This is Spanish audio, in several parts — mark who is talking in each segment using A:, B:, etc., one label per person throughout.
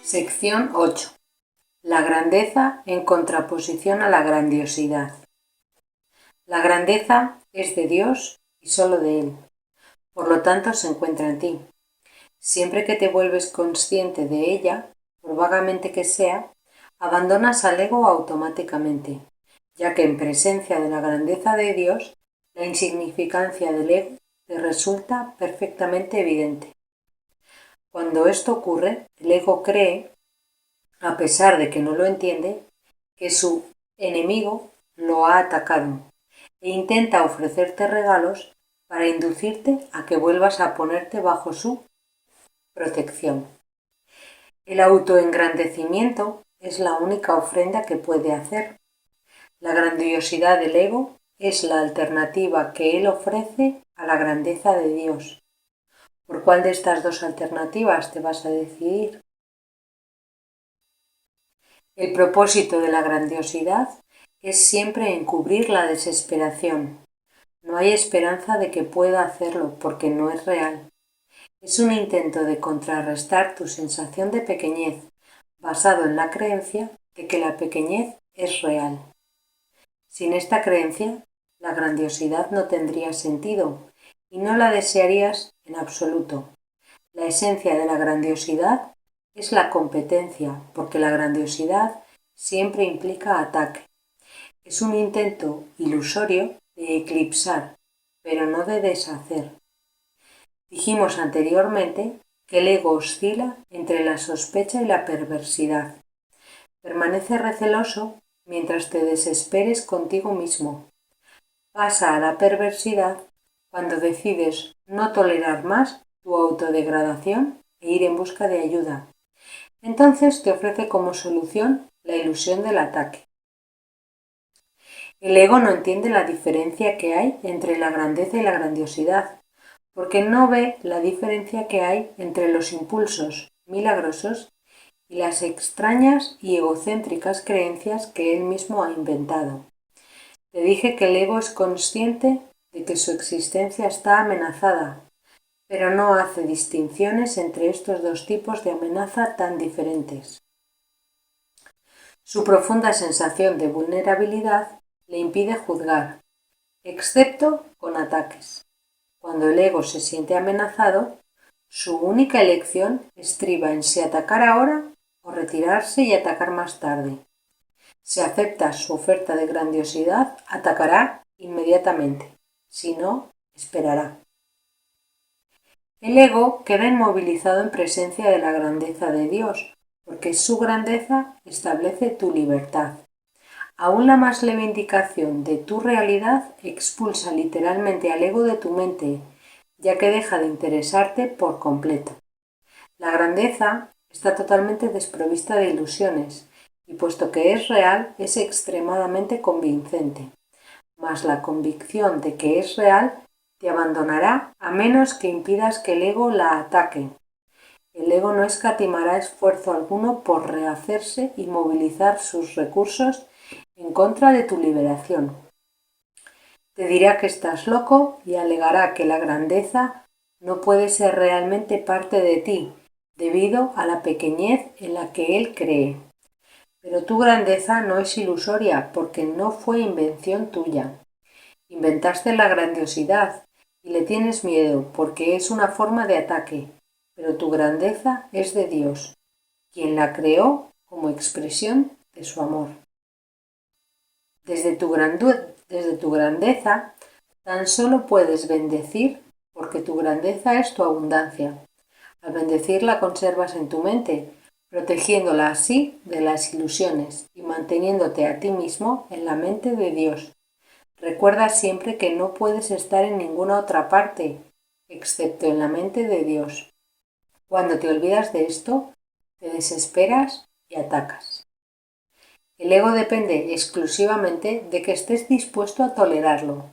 A: Sección 8. La grandeza en contraposición a la grandiosidad. La grandeza es de Dios y solo de Él. Por lo tanto, se encuentra en ti. Siempre que te vuelves consciente de ella, por vagamente que sea, abandonas al ego automáticamente, ya que en presencia de la grandeza de Dios, la insignificancia del ego te resulta perfectamente evidente. Cuando esto ocurre, el ego cree, a pesar de que no lo entiende, que su enemigo lo ha atacado e intenta ofrecerte regalos para inducirte a que vuelvas a ponerte bajo su protección. El autoengrandecimiento es la única ofrenda que puede hacer. La grandiosidad del ego es la alternativa que él ofrece a la grandeza de Dios. ¿Por cuál de estas dos alternativas te vas a decidir? El propósito de la grandiosidad es siempre encubrir la desesperación. No hay esperanza de que pueda hacerlo porque no es real. Es un intento de contrarrestar tu sensación de pequeñez, basado en la creencia de que la pequeñez es real. Sin esta creencia, la grandiosidad no tendría sentido y no la desearías en absoluto. La esencia de la grandiosidad es la competencia, porque la grandiosidad siempre implica ataque. Es un intento ilusorio de eclipsar, pero no de deshacer. Dijimos anteriormente que el ego oscila entre la sospecha y la perversidad. Permanece receloso mientras te desesperes contigo mismo. Pasa a la perversidad cuando decides no tolerar más tu autodegradación e ir en busca de ayuda. Entonces te ofrece como solución la ilusión del ataque. El ego no entiende la diferencia que hay entre la grandeza y la grandiosidad, porque no ve la diferencia que hay entre los impulsos milagrosos y las extrañas y egocéntricas creencias que él mismo ha inventado. Te dije que el ego es consciente de que su existencia está amenazada, pero no hace distinciones entre estos dos tipos de amenaza tan diferentes. Su profunda sensación de vulnerabilidad le impide juzgar, excepto con ataques. Cuando el ego se siente amenazado, su única elección estriba en si atacar ahora o retirarse y atacar más tarde. Si acepta su oferta de grandiosidad, atacará inmediatamente. Si no, esperará. El ego queda inmovilizado en presencia de la grandeza de Dios, porque su grandeza establece tu libertad. Aún la más leve indicación de tu realidad expulsa literalmente al ego de tu mente, ya que deja de interesarte por completo. La grandeza está totalmente desprovista de ilusiones, y puesto que es real, es extremadamente convincente. Mas la convicción de que es real te abandonará a menos que impidas que el ego la ataque. El ego no escatimará esfuerzo alguno por rehacerse y movilizar sus recursos en contra de tu liberación. Te dirá que estás loco y alegará que la grandeza no puede ser realmente parte de ti, debido a la pequeñez en la que él cree. Pero tu grandeza no es ilusoria porque no fue invención tuya. Inventaste la grandiosidad y le tienes miedo porque es una forma de ataque, pero tu grandeza es de Dios, quien la creó como expresión de su amor. Desde tu grandeza tan solo puedes bendecir porque tu grandeza es tu abundancia. Al bendecirla conservas en tu mente, protegiéndola así de las ilusiones y manteniéndote a ti mismo en la mente de Dios. Recuerda siempre que no puedes estar en ninguna otra parte, excepto en la mente de Dios. Cuando te olvidas de esto, te desesperas y atacas. El ego depende exclusivamente de que estés dispuesto a tolerarlo.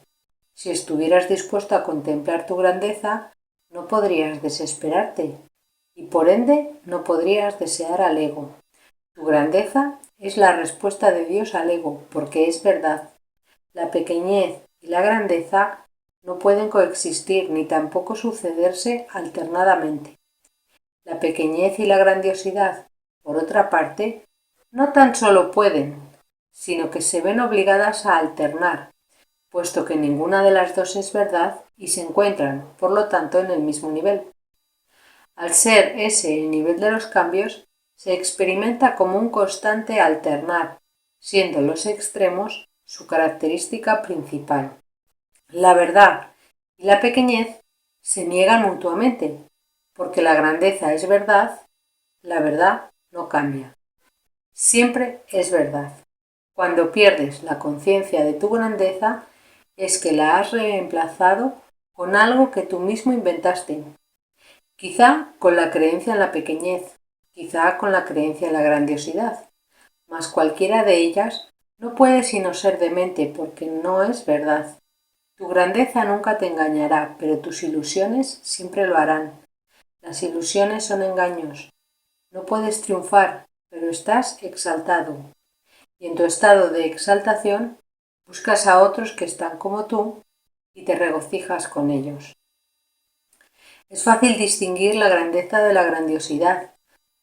A: Si estuvieras dispuesto a contemplar tu grandeza, no podrías desesperarte y por ende no podrías desear al ego. Tu grandeza es la respuesta de Dios al ego, porque es verdad. La pequeñez y la grandeza no pueden coexistir ni tampoco sucederse alternadamente. La pequeñez y la grandiosidad, por otra parte, no tan solo pueden, sino que se ven obligadas a alternar, puesto que ninguna de las dos es verdad y se encuentran, por lo tanto, en el mismo nivel. Al ser ese el nivel de los cambios, se experimenta como un constante alternar, siendo los extremos su característica principal. La verdad y la pequeñez se niegan mutuamente, porque la grandeza es verdad, la verdad no cambia. Siempre es verdad. Cuando pierdes la conciencia de tu grandeza, es que la has reemplazado con algo que tú mismo inventaste. Quizá con la creencia en la pequeñez, quizá con la creencia en la grandiosidad, mas cualquiera de ellas no puede sino ser demente porque no es verdad. Tu grandeza nunca te engañará, pero tus ilusiones siempre lo harán. Las ilusiones son engaños. No puedes triunfar, pero estás exaltado. Y en tu estado de exaltación buscas a otros que están como tú y te regocijas con ellos. Es fácil distinguir la grandeza de la grandiosidad,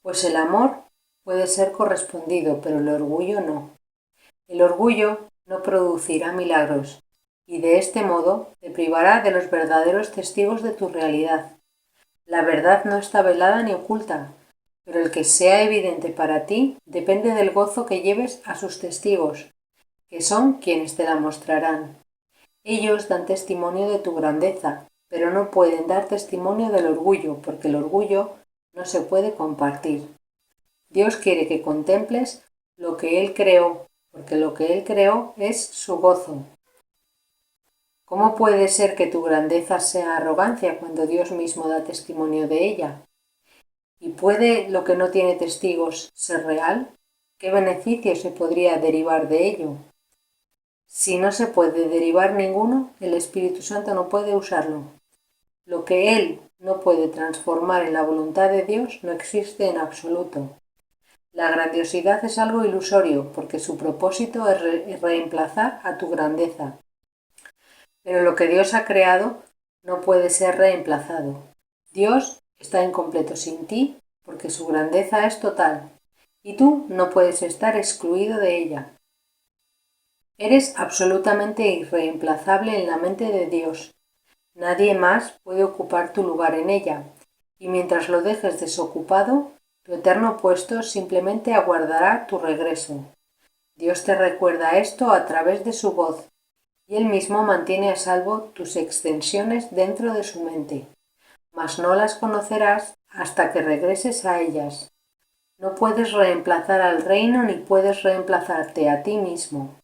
A: pues el amor puede ser correspondido, pero el orgullo no. El orgullo no producirá milagros, y de este modo te privará de los verdaderos testigos de tu realidad. La verdad no está velada ni oculta, pero el que sea evidente para ti depende del gozo que lleves a sus testigos, que son quienes te la mostrarán. Ellos dan testimonio de tu grandeza, pero no pueden dar testimonio del orgullo, porque el orgullo no se puede compartir. Dios quiere que contemples lo que Él creó, porque lo que Él creó es su gozo. ¿Cómo puede ser que tu grandeza sea arrogancia cuando Dios mismo da testimonio de ella? ¿Y puede lo que no tiene testigos ser real? ¿Qué beneficio se podría derivar de ello? Si no se puede derivar ninguno, el Espíritu Santo no puede usarlo. Lo que Él no puede transformar en la voluntad de Dios no existe en absoluto. La grandiosidad es algo ilusorio, porque su propósito es reemplazar a tu grandeza. Pero lo que Dios ha creado no puede ser reemplazado. Dios está incompleto sin ti, porque su grandeza es total, y tú no puedes estar excluido de ella. Eres absolutamente irreemplazable en la mente de Dios. Nadie más puede ocupar tu lugar en ella, y mientras lo dejes desocupado, tu eterno puesto simplemente aguardará tu regreso. Dios te recuerda esto a través de su voz, y Él mismo mantiene a salvo tus extensiones dentro de su mente, mas no las conocerás hasta que regreses a ellas. No puedes reemplazar al reino ni puedes reemplazarte a ti mismo.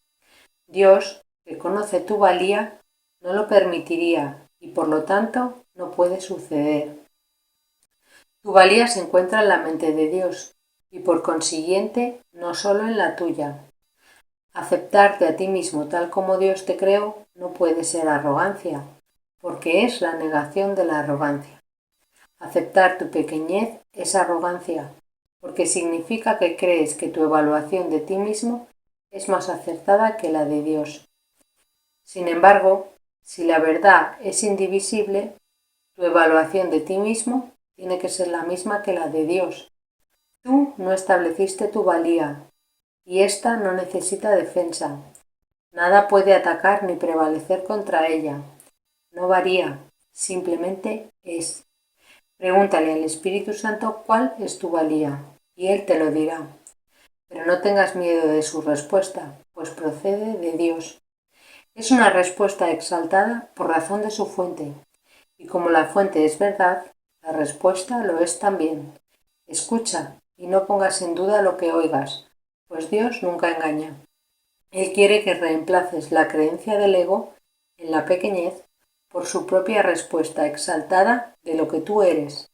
A: Dios, que conoce tu valía, no lo permitiría y por lo tanto no puede suceder. Tu valía se encuentra en la mente de Dios y por consiguiente no solo en la tuya. Aceptarte a ti mismo tal como Dios te creó no puede ser arrogancia, porque es la negación de la arrogancia. Aceptar tu pequeñez es arrogancia, porque significa que crees que tu evaluación de ti mismo es más acertada que la de Dios. Sin embargo, si la verdad es indivisible, tu evaluación de ti mismo tiene que ser la misma que la de Dios. Tú no estableciste tu valía, y ésta no necesita defensa. Nada puede atacar ni prevalecer contra ella. No varía, simplemente es. Pregúntale al Espíritu Santo cuál es tu valía, y Él te lo dirá. Pero no tengas miedo de su respuesta, pues procede de Dios. Es una respuesta exaltada por razón de su fuente, y como la fuente es verdad, la respuesta lo es también. Escucha y no pongas en duda lo que oigas, pues Dios nunca engaña. Él quiere que reemplaces la creencia del ego en la pequeñez por su propia respuesta exaltada de lo que tú eres,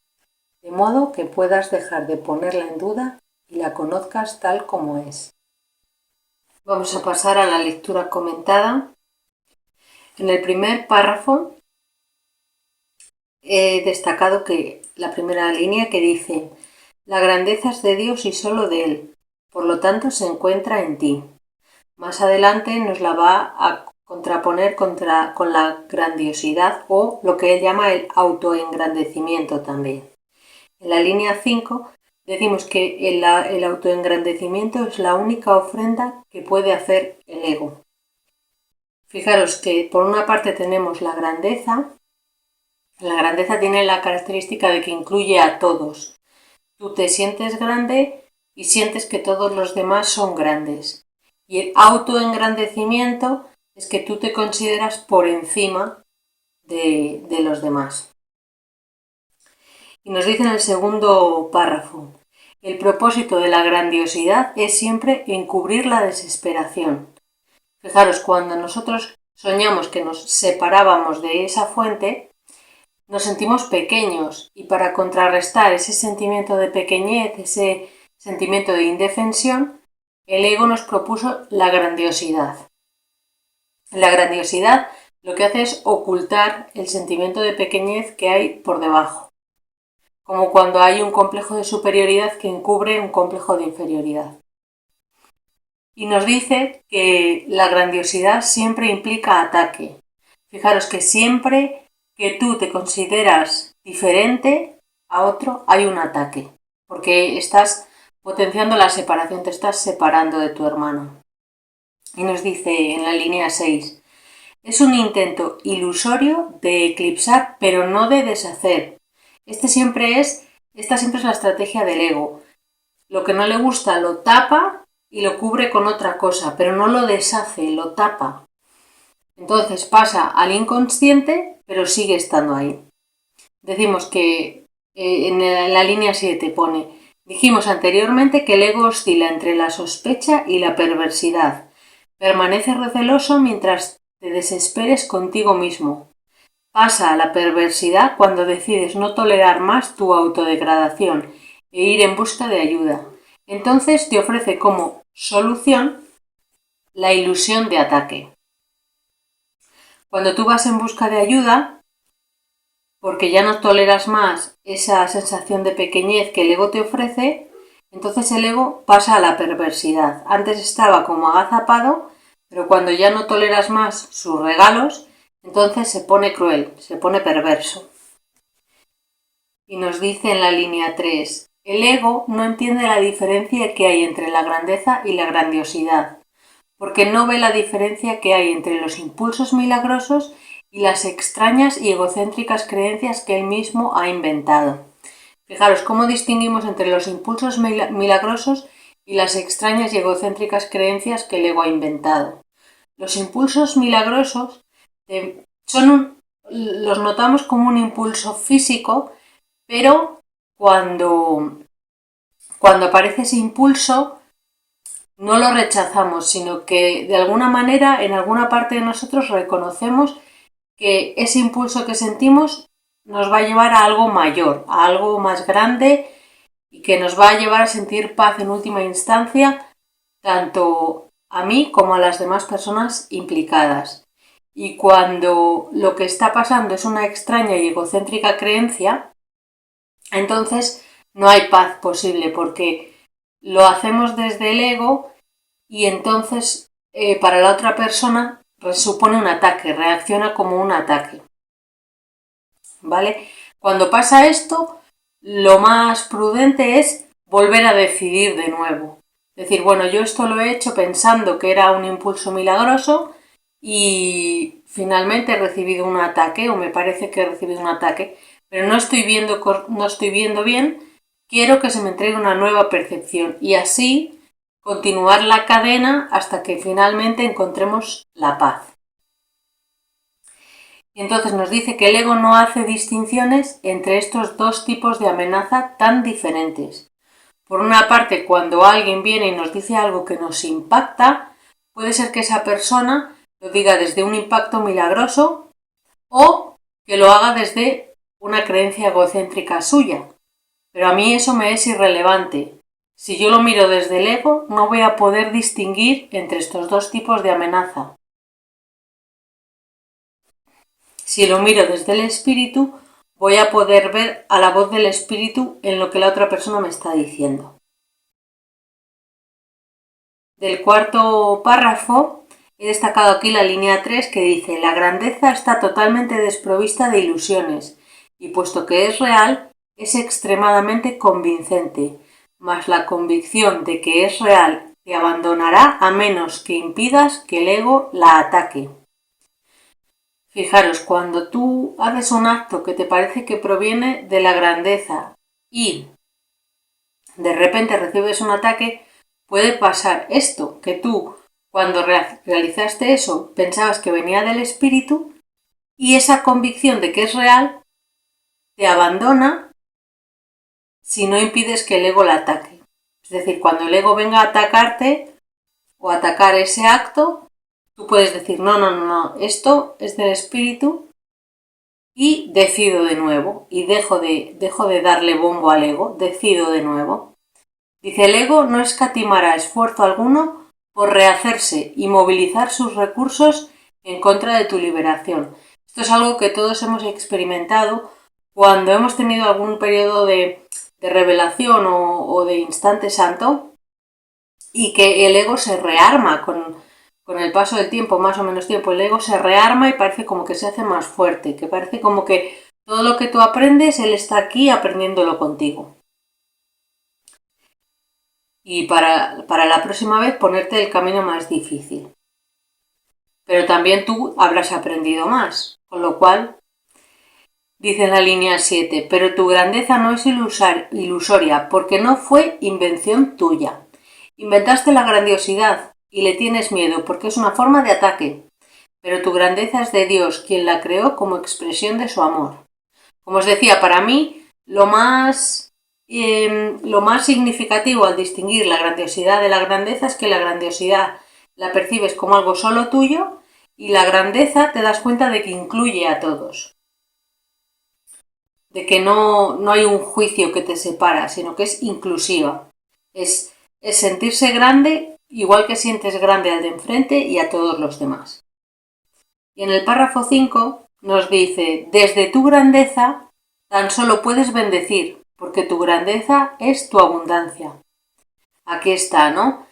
A: de modo que puedas dejar de ponerla en duda y la conozcas tal como es. Vamos a pasar a la lectura comentada. En el primer párrafo he destacado que la primera línea que dice: la grandeza es de Dios y solo de Él, por lo tanto se encuentra en ti. Más adelante nos la va a contraponer con la grandiosidad o lo que él llama el autoengrandecimiento también. En la línea 5 decimos que el autoengrandecimiento es la única ofrenda que puede hacer el ego. Fijaros que por una parte tenemos la grandeza. La grandeza tiene la característica de que incluye a todos. Tú te sientes grande y sientes que todos los demás son grandes. Y el autoengrandecimiento es que tú te consideras por encima de los demás. Y nos dice en el segundo párrafo: el propósito de la grandiosidad es siempre encubrir la desesperación. Fijaros, cuando nosotros soñamos que nos separábamos de esa fuente, nos sentimos pequeños, y para contrarrestar ese sentimiento de pequeñez, ese sentimiento de indefensión, el ego nos propuso la grandiosidad. La grandiosidad lo que hace es ocultar el sentimiento de pequeñez que hay por debajo, como cuando hay un complejo de superioridad que encubre un complejo de inferioridad. Y nos dice que la grandiosidad siempre implica ataque. Fijaros que siempre que tú te consideras diferente a otro, hay un ataque, porque estás potenciando la separación, te estás separando de tu hermano. Y nos dice en la línea 6, es un intento ilusorio de eclipsar, pero no de deshacer. Esta siempre es la estrategia del ego. Lo que no le gusta lo tapa y lo cubre con otra cosa, pero no lo deshace, lo tapa. Entonces pasa al inconsciente, pero sigue estando ahí. Decimos que en la línea 7 pone: dijimos anteriormente que el ego oscila entre la sospecha y la perversidad. Permanece receloso mientras te desesperes contigo mismo. Pasa a la perversidad cuando decides no tolerar más tu autodegradación e ir en busca de ayuda. Entonces te ofrece como solución la ilusión de ataque. Cuando tú vas en busca de ayuda, porque ya no toleras más esa sensación de pequeñez que el ego te ofrece, entonces el ego pasa a la perversidad. Antes estaba como agazapado, pero cuando ya no toleras más sus regalos, entonces se pone cruel, se pone perverso. Y nos dice en la línea 3, el ego no entiende la diferencia que hay entre la grandeza y la grandiosidad, porque no ve la diferencia que hay entre los impulsos milagrosos y las extrañas y egocéntricas creencias que él mismo ha inventado. Fijaros cómo distinguimos entre los impulsos milagrosos y las extrañas y egocéntricas creencias que el ego ha inventado. Los impulsos milagrosos los notamos como un impulso físico, pero cuando aparece ese impulso no lo rechazamos, sino que de alguna manera en alguna parte de nosotros reconocemos que ese impulso que sentimos nos va a llevar a algo mayor, a algo más grande, y que nos va a llevar a sentir paz en última instancia, tanto a mí como a las demás personas implicadas. Y cuando lo que está pasando es una extraña y egocéntrica creencia, entonces no hay paz posible, porque lo hacemos desde el ego y entonces para la otra persona supone un ataque, reacciona como un ataque. ¿Vale? Cuando pasa esto, lo más prudente es volver a decidir de nuevo. Decir, bueno, yo esto lo he hecho pensando que era un impulso milagroso y finalmente he recibido un ataque, o me parece que he recibido un ataque, pero no estoy viendo bien, quiero que se me entregue una nueva percepción y así continuar la cadena hasta que finalmente encontremos la paz. Y entonces nos dice que el ego no hace distinciones entre estos dos tipos de amenaza tan diferentes. Por una parte, cuando alguien viene y nos dice algo que nos impacta, puede ser que esa persona lo diga desde un impacto milagroso o que lo haga desde una creencia egocéntrica suya. Pero a mí eso me es irrelevante. Si yo lo miro desde el ego, no voy a poder distinguir entre estos dos tipos de amenaza. Si lo miro desde el espíritu, voy a poder ver a la voz del espíritu en lo que la otra persona me está diciendo. Del cuarto párrafo he destacado aquí la línea 3 que dice: la grandeza está totalmente desprovista de ilusiones y puesto que es real, es extremadamente convincente. mas la convicción de que es real te abandonará a menos que impidas que el ego la ataque. Fijaros, cuando tú haces un acto que te parece que proviene de la grandeza y de repente recibes un ataque, puede pasar esto, que tú cuando realizaste eso pensabas que venía del espíritu y esa convicción de que es real te abandona si no impides que el ego la ataque. Es decir, cuando el ego venga a atacarte o atacar ese acto, tú puedes decir, no, esto es del espíritu y decido de nuevo y dejo de darle bombo al ego, decido de nuevo. Dice, el ego no escatimará esfuerzo alguno por rehacerse y movilizar sus recursos en contra de tu liberación. Esto es algo que todos hemos experimentado cuando hemos tenido algún periodo de revelación o de instante santo y que el ego se rearma con el paso del tiempo, más o menos tiempo, el ego se rearma y parece como que se hace más fuerte, que parece como que todo lo que tú aprendes, él está aquí aprendiéndolo contigo. Y para la próxima vez ponerte el camino más difícil. Pero también tú habrás aprendido más, con lo cual, dice en la línea 7, pero tu grandeza no es ilusoria, porque no fue invención tuya. Inventaste la grandiosidad y le tienes miedo, porque es una forma de ataque. Pero tu grandeza es de Dios, quien la creó como expresión de su amor. Como os decía, para mí lo más significativo al distinguir la grandiosidad de la grandeza es que la grandiosidad la percibes como algo solo tuyo y la grandeza te das cuenta de que incluye a todos. De que no hay un juicio que te separa, sino que es inclusiva. Es sentirse grande igual que sientes grande al de enfrente y a todos los demás. Y en el párrafo 5 nos dice, desde tu grandeza tan solo puedes bendecir, porque tu grandeza es tu abundancia. Aquí está, ¿no?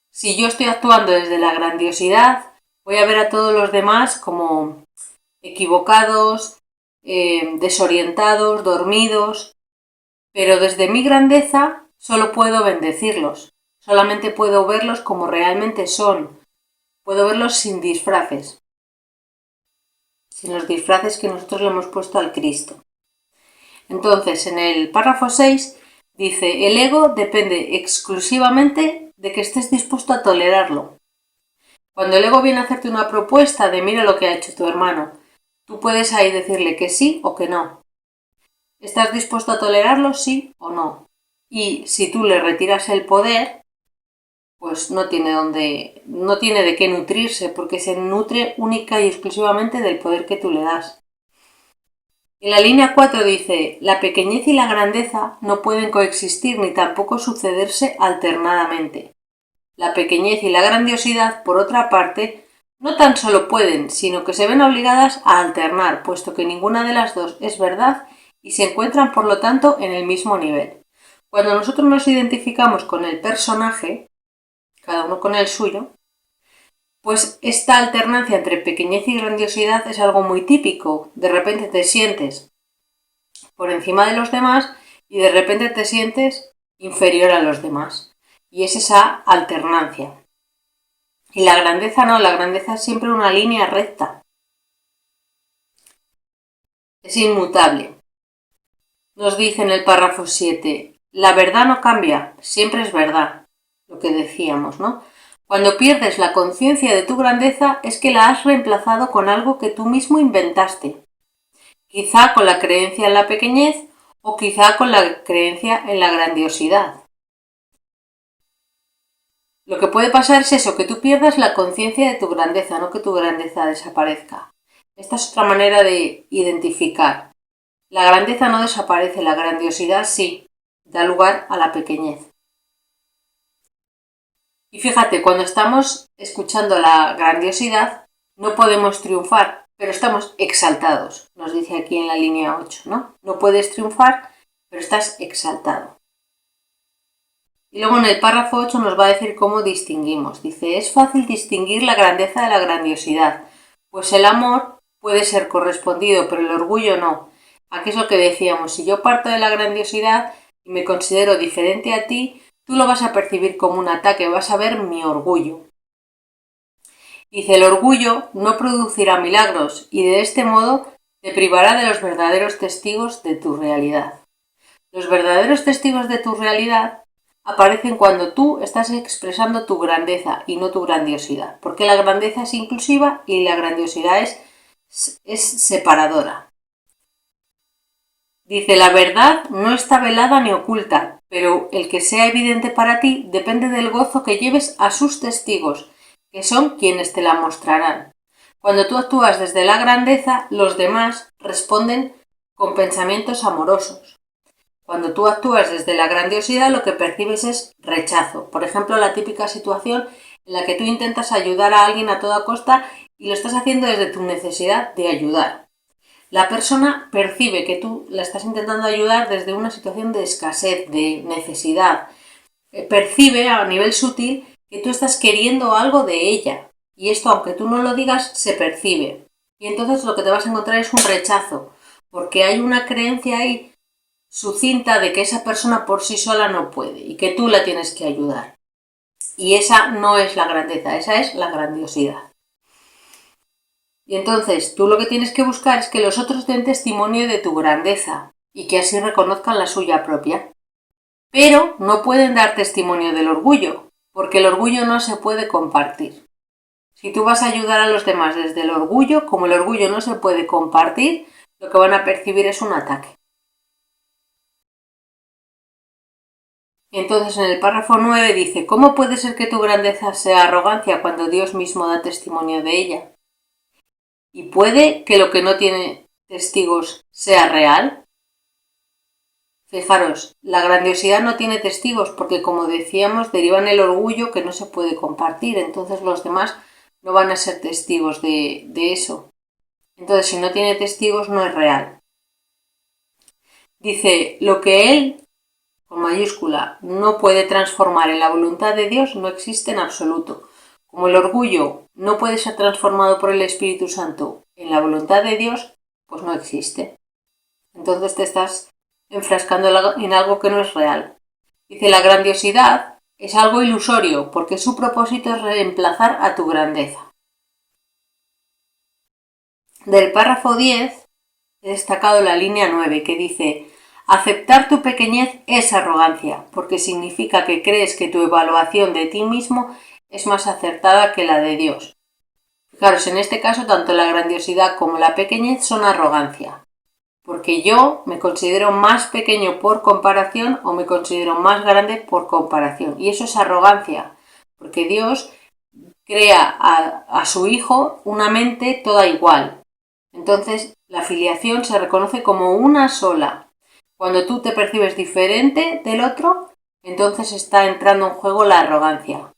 A: Si yo estoy actuando desde la grandiosidad, voy a ver a todos los demás como equivocados, desorientados, dormidos, pero desde mi grandeza solo puedo bendecirlos, solamente puedo verlos como realmente son, puedo verlos sin disfraces, sin los disfraces que nosotros le hemos puesto al Cristo. Entonces, en el párrafo 6 dice, el ego depende exclusivamente de que estés dispuesto a tolerarlo. Cuando el ego viene a hacerte una propuesta de mira lo que ha hecho tu hermano, tú puedes ahí decirle que sí o que no. ¿Estás dispuesto a tolerarlo, sí o no? Y si tú le retiras el poder, pues no tiene de qué nutrirse, porque se nutre única y exclusivamente del poder que tú le das. En la línea 4 dice, la pequeñez y la grandeza no pueden coexistir ni tampoco sucederse alternadamente. La pequeñez y la grandiosidad, por otra parte, no tan solo pueden, sino que se ven obligadas a alternar, puesto que ninguna de las dos es verdad y se encuentran, por lo tanto, en el mismo nivel. Cuando nosotros nos identificamos con el personaje, cada uno con el suyo, pues esta alternancia entre pequeñez y grandiosidad es algo muy típico. De repente te sientes por encima de los demás y de repente te sientes inferior a los demás. Y es esa alternancia. Y la grandeza no, la grandeza es siempre una línea recta. Es inmutable. Nos dice en el párrafo 7, la verdad no cambia, siempre es verdad. Lo que decíamos, ¿no? Cuando pierdes la conciencia de tu grandeza es que la has reemplazado con algo que tú mismo inventaste. Quizá con la creencia en la pequeñez o quizá con la creencia en la grandiosidad. Lo que puede pasar es eso, que tú pierdas la conciencia de tu grandeza, no que tu grandeza desaparezca. Esta es otra manera de identificar. La grandeza no desaparece, la grandiosidad sí, da lugar a la pequeñez. Y fíjate, cuando estamos escuchando la grandiosidad, no podemos triunfar, pero estamos exaltados, nos dice aquí en la línea 8, ¿no? No puedes triunfar, pero estás exaltado. Y luego en el párrafo 8 nos va a decir cómo distinguimos. Dice, es fácil distinguir la grandeza de la grandiosidad, pues el amor puede ser correspondido, pero el orgullo no. Aquí es lo que decíamos, si yo parto de la grandiosidad, y me considero diferente a ti, tú lo vas a percibir como un ataque, vas a ver mi orgullo. Dice, el orgullo no producirá milagros y de este modo te privará de los verdaderos testigos de tu realidad. Los verdaderos testigos de tu realidad aparecen cuando tú estás expresando tu grandeza y no tu grandiosidad, porque la grandeza es inclusiva y la grandiosidad es separadora. Dice, la verdad no está velada ni oculta, pero el que sea evidente para ti depende del gozo que lleves a sus testigos, que son quienes te la mostrarán. Cuando tú actúas desde la grandeza, los demás responden con pensamientos amorosos. Cuando tú actúas desde la grandiosidad, lo que percibes es rechazo. Por ejemplo, la típica situación en la que tú intentas ayudar a alguien a toda costa y lo estás haciendo desde tu necesidad de ayudar. La persona percibe que tú la estás intentando ayudar desde una situación de escasez, de necesidad. Percibe a nivel sutil que tú estás queriendo algo de ella. Y esto, aunque tú no lo digas, se percibe. Y entonces lo que te vas a encontrar es un rechazo, porque hay una creencia ahí sucinta de que esa persona por sí sola no puede y que tú la tienes que ayudar. Y esa no es la grandeza, esa es la grandiosidad. Y entonces tú lo que tienes que buscar es que los otros den testimonio de tu grandeza y que así reconozcan la suya propia. Pero no pueden dar testimonio del orgullo, porque el orgullo no se puede compartir. Si tú vas a ayudar a los demás desde el orgullo, como el orgullo no se puede compartir, lo que van a percibir es un ataque. Entonces en el párrafo 9 dice, ¿cómo puede ser que tu grandeza sea arrogancia cuando Dios mismo da testimonio de ella? ¿Y puede que lo que no tiene testigos sea real? Fijaros, la grandiosidad no tiene testigos porque, como decíamos, deriva en el orgullo que no se puede compartir, entonces los demás no van a ser testigos de eso. Entonces, si no tiene testigos, no es real. Dice, lo que él, con mayúscula, no puede transformar en la voluntad de Dios no existe en absoluto. Como el orgullo no puede ser transformado por el Espíritu Santo en la voluntad de Dios, pues no existe. Entonces te estás enfrascando en algo que no es real. Dice, la grandiosidad es algo ilusorio porque su propósito es reemplazar a tu grandeza. Del párrafo 10 he destacado la línea 9 que dice, aceptar tu pequeñez es arrogancia porque significa que crees que tu evaluación de ti mismo es más acertada que la de Dios. Fijaros, en este caso tanto la grandiosidad como la pequeñez son arrogancia, porque yo me considero más pequeño por comparación o me considero más grande por comparación, y eso es arrogancia, porque Dios crea a su Hijo una mente toda igual. Entonces la filiación se reconoce como una sola. Cuando tú te percibes diferente del otro, entonces está entrando en juego la arrogancia,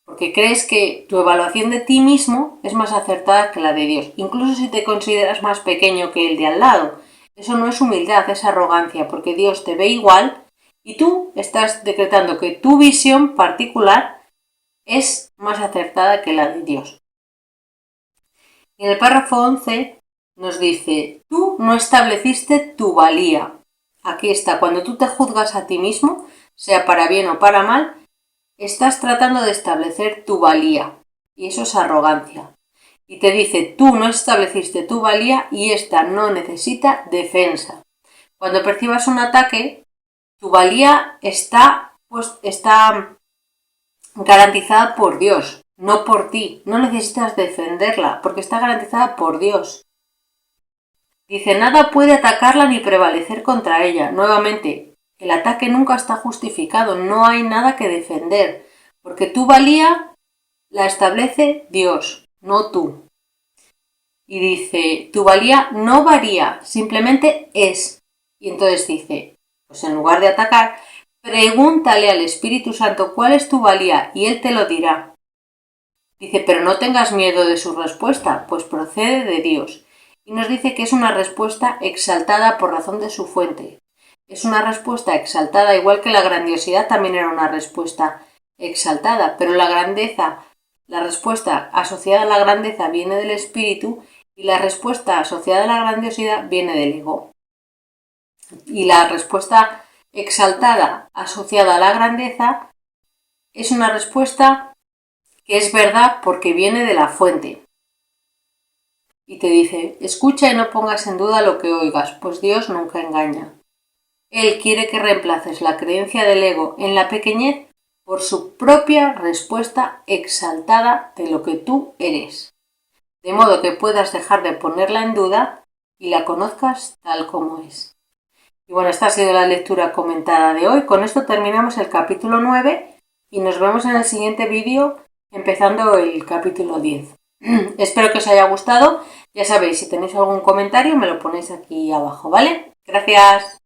A: porque crees que tu evaluación de ti mismo es más acertada que la de Dios, incluso si te consideras más pequeño que el de al lado. Eso no es humildad, es arrogancia, porque Dios te ve igual y tú estás decretando que tu visión particular es más acertada que la de Dios. En el párrafo 11 nos dice, tú no estableciste tu valía. Aquí está, cuando tú te juzgas a ti mismo, sea para bien o para mal, estás tratando de establecer tu valía, y eso es arrogancia. Y te dice, tú no estableciste tu valía y esta no necesita defensa. Cuando percibas un ataque, tu valía está garantizada por Dios, no por ti. No necesitas defenderla, porque está garantizada por Dios. Dice, nada puede atacarla ni prevalecer contra ella. Nuevamente, el ataque nunca está justificado, no hay nada que defender, porque tu valía la establece Dios, no tú. Y dice, tu valía no varía, simplemente es. Y entonces dice, pues en lugar de atacar, pregúntale al Espíritu Santo cuál es tu valía y Él te lo dirá. Dice, pero no tengas miedo de su respuesta, pues procede de Dios. Y nos dice que es una respuesta exaltada por razón de su fuente. Es una respuesta exaltada, igual que la grandiosidad también era una respuesta exaltada, pero la grandeza, la respuesta asociada a la grandeza viene del espíritu y la respuesta asociada a la grandiosidad viene del ego. Y la respuesta exaltada asociada a la grandeza es una respuesta que es verdad porque viene de la fuente. Y te dice, escucha y no pongas en duda lo que oigas, pues Dios nunca engaña. Él quiere que reemplaces la creencia del ego en la pequeñez por su propia respuesta exaltada de lo que tú eres, de modo que puedas dejar de ponerla en duda y la conozcas tal como es. Y bueno, esta ha sido la lectura comentada de hoy. Con esto terminamos el capítulo 9 y nos vemos en el siguiente vídeo empezando el capítulo 10. Espero que os haya gustado. Ya sabéis, si tenéis algún comentario me lo ponéis aquí abajo, ¿vale? Gracias.